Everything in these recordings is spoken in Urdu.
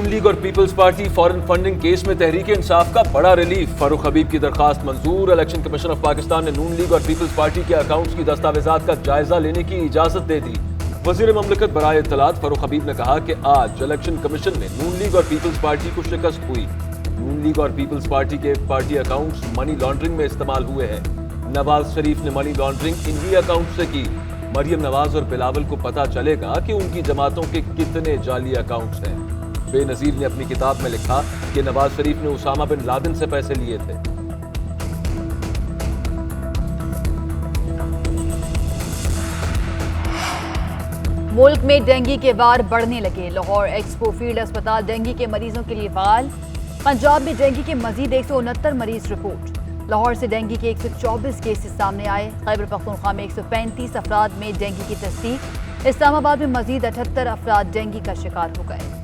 لیگ اور peoples party foreign funding case میں تحریک انصاف کا بڑا ریلیف. فاروق حبیب کی درخواست منظور. الیکشن کمیشن آف پاکستان نے نون لیگ اور پیپلز پارٹی کے اکاؤنٹس کی دستاویزات کا جائزہ لینے کی اجازت دے دی. وزیر مملکت برائے اطلاعات فاروق حبیب نے کہا کہ آج الیکشن کمیشن میں نون لیگ اور پیپلز پارٹی کو شکست ہوئی. نون لیگ اور پیپلز پارٹی کے پارٹی اکاؤنٹس منی لانڈرنگ میں استعمال ہوئے ہیں. نواز شریف نے منی لانڈرنگ انہی اکاؤنٹ سے کی. مریم نواز اور بلاول کو پتہ چلے گا کہ ان کی جماعتوں کے کتنے جعلی اکاؤنٹس ہیں. بے نظیر نے اپنی کتاب میں لکھا کہ نواز شریف نے اسامہ بن لادن سے پیسے لیے تھے. ملک میں ڈینگی کے وار بڑھنے لگے. لاہور ایکسپو فیلڈ اسپتال ڈینگی کے مریضوں کے لیے فعال. پنجاب میں ڈینگی کے مزید 169 مریض رپورٹ. لاہور سے ڈینگی کے 124 کیسز سامنے آئے. خیبر پختونخوا میں 135 افراد میں ڈینگی کی تصدیق. اسلام آباد میں مزید 78 افراد ڈینگی کا شکار ہو گئے.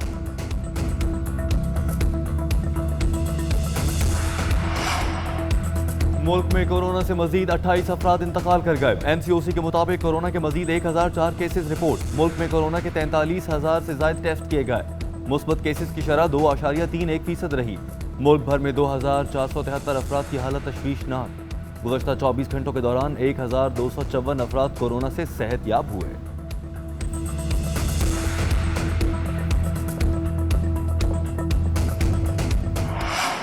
ملک میں کورونا سے مزید 28 افراد انتقال کر گئے. این سی او سی کے مطابق کورونا کے مزید 1004 کیسز رپورٹ. ملک میں کورونا کے 43,000 سے زائد ٹیسٹ کیے گئے. مثبت کیسز کی شرح 2.31% رہی. ملک بھر میں 2,473 افراد کی حالت تشویشناک. گزشتہ 24 گھنٹوں کے دوران 1,254 افراد کورونا سے صحت یاب ہوئے.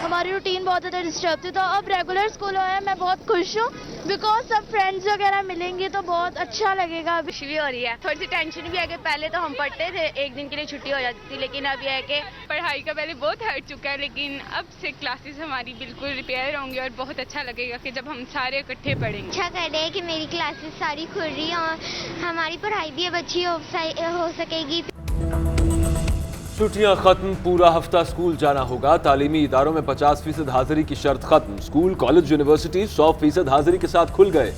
ہماری روٹین بہت زیادہ ڈسٹرب تھی تو اب ریگولر اسکول ہوا ہے. میں بہت خوش ہوں بیکاز سب فرینڈز وغیرہ ملیں گے تو بہت اچھا لگے گا. خوشی بھی ہو رہی ہے, تھوڑی سی ٹینشن بھی ہے کہ پہلے تو ہم پڑھتے تھے ایک دن کے لیے چھٹی ہو جاتی تھی, لیکن اب یہ ہے کہ پڑھائی کا پہلے بہت ہٹ چکا ہے, لیکن اب سے کلاسز ہماری بالکل ریپیئر ہوں گی اور بہت اچھا لگے گا کہ جب ہم سارے اکٹھے پڑھیں گے. اچھا کر رہے ہیں کہ میری کلاسز ساری کھل رہی ہیں اور ہماری پڑھائی بھی اب اچھی ہو سکے گی. چھٹیاں ختم, پورا ہفتہ اسکول جانا ہوگا. تعلیمی اداروں میں 50% حاضری کی شرط ختم. اسکول, کالج, یونیورسٹی 100% حاضری کے ساتھ کھل گئے.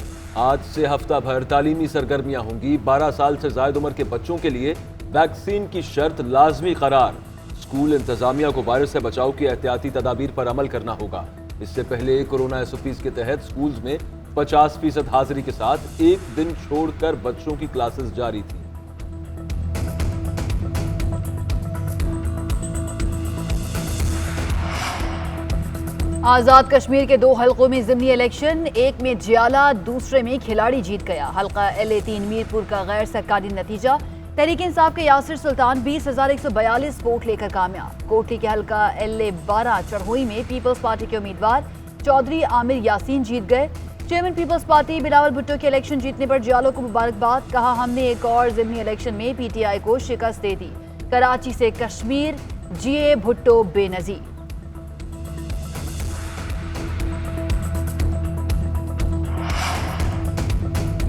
آج سے ہفتہ بھر تعلیمی سرگرمیاں ہوں گی. 12 سال سے زائد عمر کے بچوں کے لیے ویکسین کی شرط لازمی قرار. اسکول انتظامیہ کو وائرس سے بچاؤ کی احتیاطی تدابیر پر عمل کرنا ہوگا. اس سے پہلے کورونا SOPs کے تحت اسکولز میں 50% حاضری کے ساتھ ایک دن چھوڑ کر بچوں کی کلاسز جاری تھی. آزاد کشمیر کے 2 حلقوں میں ضمنی الیکشن. ایک میں جیالہ, دوسرے میں کھلاڑی جیت گیا. حلقہ LA3 میرپور کا غیر سرکاری نتیجہ. تحریک انصاف کے یاسر سلطان 20,142 ووٹ لے کر کامیاب. کوٹلی کے حلقہ LA12 چڑھوئی میں پیپلز پارٹی کے امیدوار چودھری عامر یاسین جیت گئے. Chairman peoples party Bilawal Bhutto کے الیکشن جیتنے پر جیالو کو مبارکباد. کہا ہم نے ایک اور ضمنی الیکشن میں PTI کو شکست دے دی. کراچی سے کشمیر, GA بھٹو بے نظیر.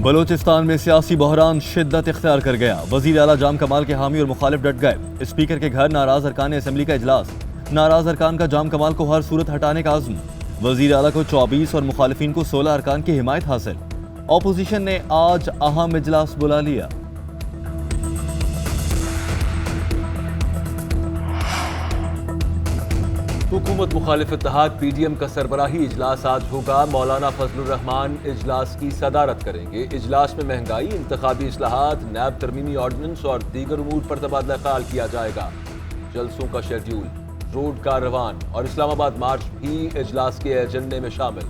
بلوچستان میں سیاسی بحران شدت اختیار کر گیا. وزیر اعلیٰ جام کمال کے حامی اور مخالف ڈٹ گئے. اسپیکر کے گھر ناراض ارکان اسمبلی کا اجلاس. ناراض ارکان کا جام کمال کو ہر صورت ہٹانے کا عزم. وزیر اعلیٰ کو 24 اور مخالفین کو 16 ارکان کی حمایت حاصل. اپوزیشن نے آج اہم اجلاس بلا لیا. حکومت مخالف اتحاد PDM کا سربراہی اجلاس آج ہوگا. مولانا فضل الرحمان اجلاس کی صدارت کریں گے. اجلاس میں مہنگائی, انتخابی اصلاحات, نیب ترمیمی آرڈیننس اور دیگر امور پر تبادلہ خیال کیا جائے گا. جلسوں کا شیڈیول, روڈ کارروان اور اسلام آباد مارچ بھی اجلاس کے ایجنڈے میں شامل.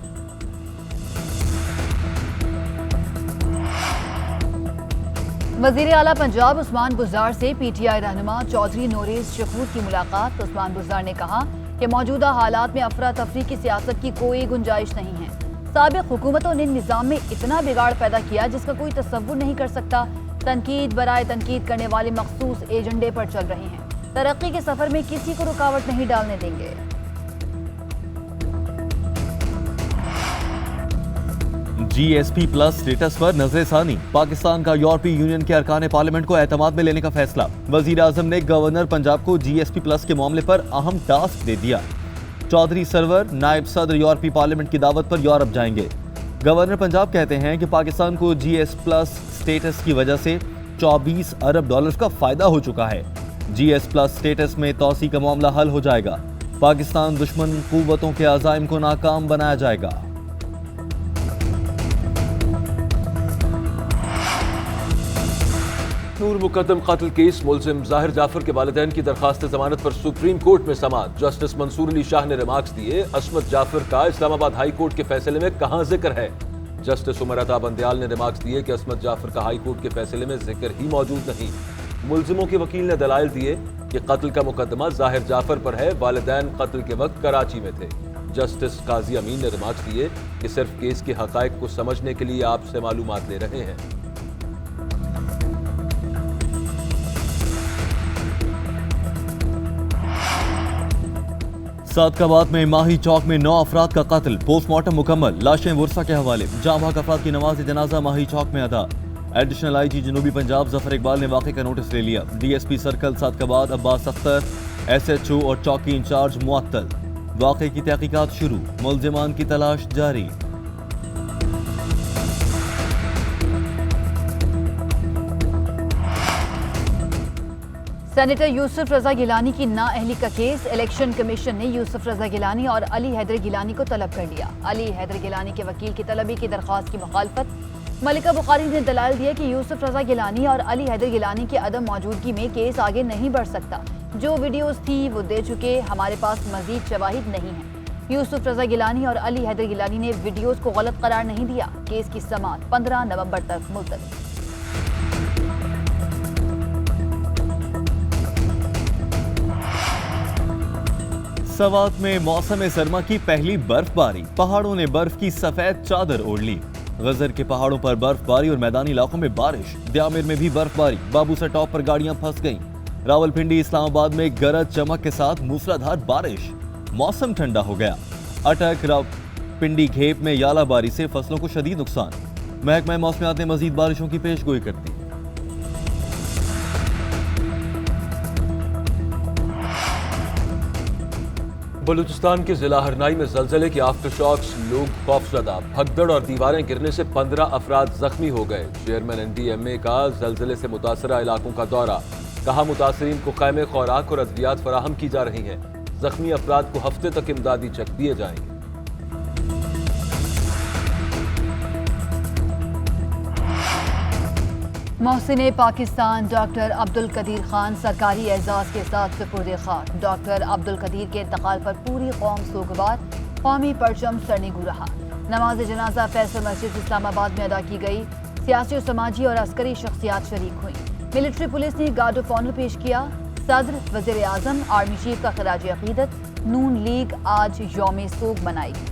وزیر اعلیٰ پنجاب عثمان بزدار سے PTI رہنما چودھری نوریز شکور کی ملاقات. عثمان بزدار نے کہا کہ موجودہ حالات میں افراتفری کی سیاست کی کوئی گنجائش نہیں ہے. سابق حکومتوں نے نظام میں اتنا بگاڑ پیدا کیا جس کا کوئی تصور نہیں کر سکتا. تنقید برائے تنقید کرنے والے مخصوص ایجنڈے پر چل رہے ہیں. ترقی کے سفر میں کسی کو رکاوٹ نہیں ڈالنے دیں گے. GSP پلس سٹیٹس پر نظر ثانی. پاکستان کا یورپی یونین کے ارکان پارلیمنٹ کو اعتماد میں لینے کا فیصلہ. وزیر اعظم نے گورنر پنجاب کو GSP پلس کے معاملے پر اہم ٹاسک دے دیا. چودھری سرور نائب صدر یورپی پارلیمنٹ کی دعوت پر یورپ جائیں گے. گورنر پنجاب کہتے ہیں کہ پاکستان کو GS پلس سٹیٹس کی وجہ سے $24 ارب کا فائدہ ہو چکا ہے. GS پلس سٹیٹس میں توسیع کا معاملہ حل ہو جائے گا. پاکستان دشمن قوتوں کے عزائم کو ناکام بنایا جائے گا. نور مقدم قتل کیس ملزم ظاہر جعفر کے والدین کی درخواست ضمانت پر سپریم کورٹ میں سماعت۔ جسٹس منصور علی شاہ نے ریمارکس دیے، عصمت جعفر کا اسلام آباد ہائی کورٹ کے فیصلے میں کہاں ذکر ہے؟ جسٹس عمر عطا بندیال نے ریمارکس دیے کہ عصمت جعفر کا ہائی کورٹ کے فیصلے میں ذکر ہی موجود نہیں۔ ملزموں کے وکیل نے دلائل دیے کہ قتل کا مقدمہ ظاہر جعفر پر ہے، والدین قتل کے وقت کراچی میں تھے۔ جسٹس قاضی امین نے ریمارکس دیے کہ صرف کیس کے حقائق کو سمجھنے کے لیے آپ سے معلومات لے رہے ہیں۔ صادقآباد میں ماہی چوک میں 9 افراد کا قتل، پوسٹ مارٹم مکمل، لاشیں ورثہ کے حوالے۔ جاں بحق افراد کی نماز جنازہ ماہی چوک میں ادا۔ ایڈیشنل آئی جی جنوبی پنجاب ظفر اقبال نے واقعے کا نوٹس لے لیا۔ ڈی ایس پی سرکل صادقآباد عباس اختر، ایس ایچ او اور چوکی انچارج معطل۔ واقعے کی تحقیقات شروع، ملزمان کی تلاش جاری۔ سینیٹر یوسف رضا گیلانی کی نااہلی کا کیس، الیکشن کمیشن نے یوسف رضا گیلانی اور علی حیدر گیلانی کو طلب کر لیا۔ علی حیدر گیلانی کے وکیل کی طلبی کی درخواست کی مخالفت۔ ملکہ بخاری نے دلائل دیا کہ یوسف رضا گیلانی اور علی حیدر گیلانی کی عدم موجودگی میں کیس آگے نہیں بڑھ سکتا۔ جو ویڈیوز تھی وہ دے چکے، ہمارے پاس مزید شواہد نہیں ہیں۔ یوسف رضا گیلانی اور علی حیدر گیلانی نے ویڈیوز کو غلط قرار نہیں دیا۔ کیس کی سماعت 15 نومبر تک ملتوی۔ سوات میں موسم سرما کی پہلی برف باری، پہاڑوں نے برف کی سفید چادر اوڑھ لی۔ غزر کے پہاڑوں پر برف باری اور میدانی علاقوں میں بارش، دیامر میں بھی برف باری، بابو سر ٹاپ پر گاڑیاں پھنس گئیں۔ راولپنڈی اسلام آباد میں گرج چمک کے ساتھ موسلادھار بارش، موسم ٹھنڈا ہو گیا۔ اٹک راولپنڈی گھیپ میں یالہ باری سے فصلوں کو شدید نقصان، محکمہ موسمیات نے مزید بارشوں کی پیش گوئی کر دی۔ بلوچستان کے ضلع ہرنائی میں زلزلے کے آفٹر شاکس، لوگ خوفزدہ، بھگدڑ اور دیواریں گرنے سے 15 افراد زخمی ہو گئے۔ چیئرمین این ڈی ایم اے کا زلزلے سے متاثرہ علاقوں کا دورہ، کہا متاثرین کو خیمے، خوراک اور ادویات فراہم کی جا رہی ہیں۔ زخمی افراد کو ہفتے تک امدادی چیک دیے جائیں گے۔ محسن پاکستان ڈاکٹر عبدالقدیر خان سرکاری اعزاز کے ساتھ سپرد خاک۔ ڈاکٹر عبدالقدیر کے انتقال پر پوری قوم سوگوار، قومی پرچم سرنگو رہا۔ نماز جنازہ فیصل مسجد اسلام آباد میں ادا کی گئی۔ سیاسی و سماجی اور عسکری شخصیات شریک ہوئیں۔ ملٹری پولیس نے گارڈ آف آنر پیش کیا۔ صدر، وزیر اعظم، آرمی چیف کا خراج عقیدت۔ نون لیگ آج یوم سوگ منائے گی۔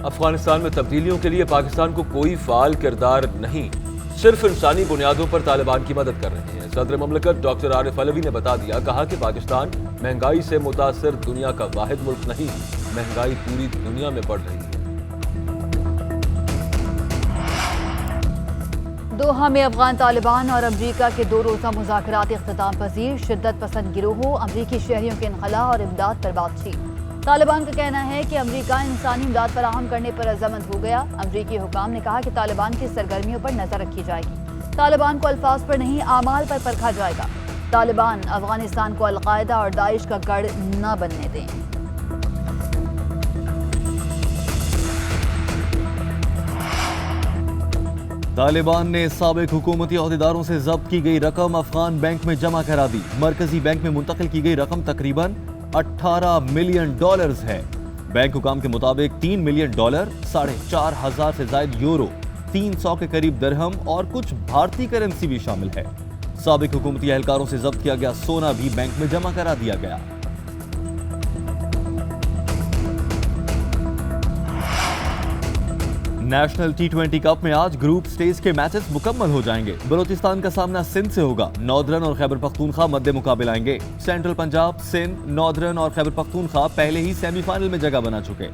افغانستان میں تبدیلیوں کے لیے پاکستان کو کوئی فعال کردار نہیں، صرف انسانی بنیادوں پر طالبان کی مدد کر رہے ہیں۔ صدر مملکت ڈاکٹر عارف علوی نے بتا دیا، کہا کہ پاکستان مہنگائی سے متاثر دنیا کا واحد ملک نہیں، مہنگائی پوری دنیا میں بڑھ رہی ہے۔ دوحہ میں افغان طالبان اور امریکہ کے 2 روزہ مذاکرات اختتام پذیر، شدت پسند گروہوں، امریکی شہریوں کے انخلاء اور امداد پر بات چیت۔ طالبان کا کہنا ہے کہ امریکہ انسانی امداد فراہم کرنے پر رضامند ہو گیا۔ امریکی حکام نے کہا کہ طالبان کی سرگرمیوں پر نظر رکھی جائے گی۔ طالبان کو الفاظ پر نہیں، اعمال پر پرکھا جائے گا۔ طالبان افغانستان کو القاعدہ اور داعش کا گڑھ نہ بننے دیں۔ طالبان نے سابق حکومتی عہدیداروں سے ضبط کی گئی رقم افغان بینک میں جمع کرا دی۔ مرکزی بینک میں منتقل کی گئی رقم تقریباً $18 ملین ہے۔ بینک حکام کے مطابق $3 ملین، 4,500 سے زائد یورو، 300 کے قریب درہم اور کچھ بھارتی کرنسی بھی شامل ہے۔ سابق حکومتی اہلکاروں سے ضبط کیا گیا سونا بھی بینک میں جمع کرا دیا گیا۔ نیشنل T20 کپ میں آج گروپ سٹیج کے میچز مکمل ہو جائیں گے۔ بلوچستان کا سامنا سندھ سے ہوگا۔ ناردرن اور خیبر پختونخوا مد مقابل آئیں گے۔ سینٹرل پنجاب، سندھ، ناردرن اور خیبر پختونخوا پہلے ہی سیمی فائنل میں جگہ بنا چکے۔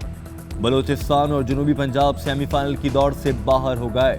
بلوچستان اور جنوبی پنجاب سیمی فائنل کی دوڑ سے باہر ہو گئے۔